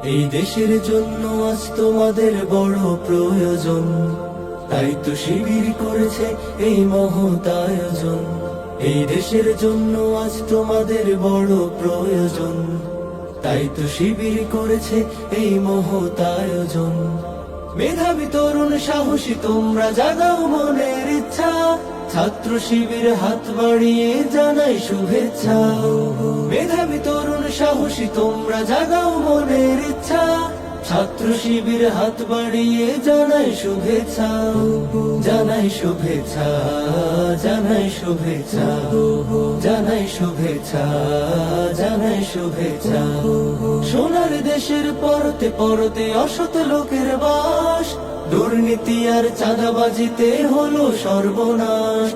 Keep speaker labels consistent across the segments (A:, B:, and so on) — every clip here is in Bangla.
A: এই দেশের জন্য আজ তোমাদের বড় প্রয়োজন, তাই তো শিবির করেছে এই মহৎ আয়োজন। এই দেশের জন্য আজ তোমাদের বড় প্রয়োজন, তাই তো শিবির করেছে এই মহৎ আয়োজন। মেধাবী তরুণ সাহসী তোমরা জাগাও মনের ইচ্ছা, ছাত্র শিবির হাত বাড়িয়ে জানাই শুভেচ্ছা। মেধাবী তরুণ সাহসী তোমরা জাগাও মনের ইচ্ছা, ছাত্র শিবির হাত বাড়িয়ে জানাই শুভেচ্ছা। জানাই শুভেচ্ছা, জানাই শুভেচ্ছা, জানাই শুভেচ্ছা, জানাই শুভেচ্ছা। সোনার দেশের পরতে পরতে অসৎ লোকের বাস, দুর্নীতি আর চাঁদাবাজিতে হলো সর্বনাশ।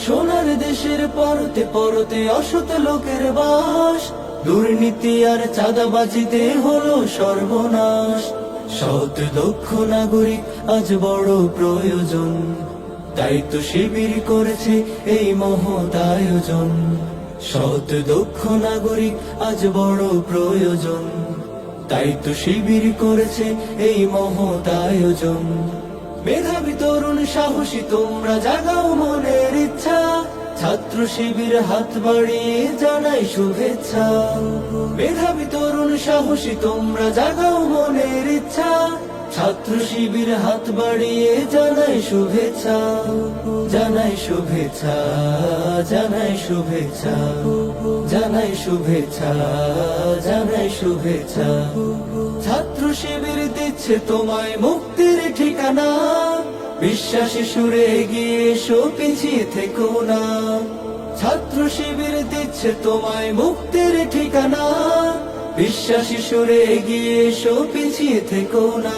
A: সোনার দেশের পরতে পরতে অসৎ লোকের বাস, দুর্নীতি আর চাঁদাবাজিতে হলো সর্বনাশ। সৎ দক্ষ নাগরিক আজ বড় প্রয়োজন, তাই তো শিবির করেছে এই মহৎ আয়োজন। সৎ দক্ষ নাগরিক আজ বড় প্রয়োজন, তাই তো শিবির করেছে এই মহৎ আয়োজন। মেধাবী তরুণ সাহসী তোমরা জাগাও মনের ইচ্ছা, ছাত্র শিবির হাত বাড়িয়ে জানাই শুভেচ্ছা। মেধাবী তরুণ সাহসী তোমরা জাগাও মনের ইচ্ছা, ছাত্র শিবির হাত বাড়িয়ে জানাই শুভেচ্ছা। জানাই শুভেচ্ছা, জানাই শুভেচ্ছা, জানাই শুভেচ্ছা, জানাই শুভেচ্ছা। ছাত্র শিবির দিচ্ছে তোমায় মুক্তির ঠিকানা, বিশ্বাসী সুরে এগিয়ে এসো পিছিয়ে থেকো না। ছাত্র শিবির দিচ্ছে তোমায় মুক্তির ঠিকানা, বিশ্বাসী সুরে এগিয়ে এসো পিছিয়ে থেকো না।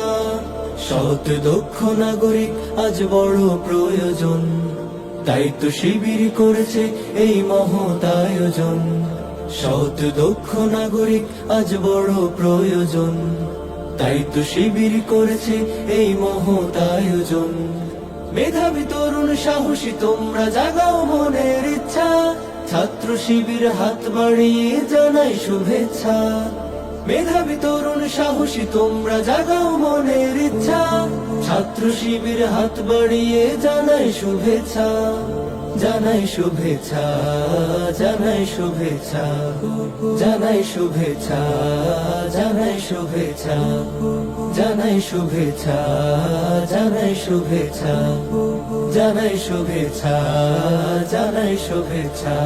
A: সৎ দক্ষ নাগরিক আজ বড় প্রয়োজন, তাই তো শিবির করেছে এই মহৎ আয়োজন। সৎ দক্ষ নাগরিক আজ বড় প্রয়োজন, তাই তো শিবির করেছে এই মহৎ আয়োজন। মেধাবী তরুণ সাহসী তোমরা জাগাও মনের ইচ্ছা, ছাত্র শিবির হাত বাড়িয়ে জানাই শুভেচ্ছা। মেধাবী তরুণ সাহসী তোমরা জাগাও মনের ইচ্ছা, ছাত্র শিবির হাত বাড়িয়ে জানাই শুভেচ্ছা। জানাই শুভেচ্ছা, জানাই শুভেচ্ছা, জানাই শুভেচ্ছা, জানাই শুভেচ্ছা, জানাই শুভেচ্ছা, জানাই শুভেচ্ছা, জানাই শুভেচ্ছা, জানাই শুভেচ্ছা।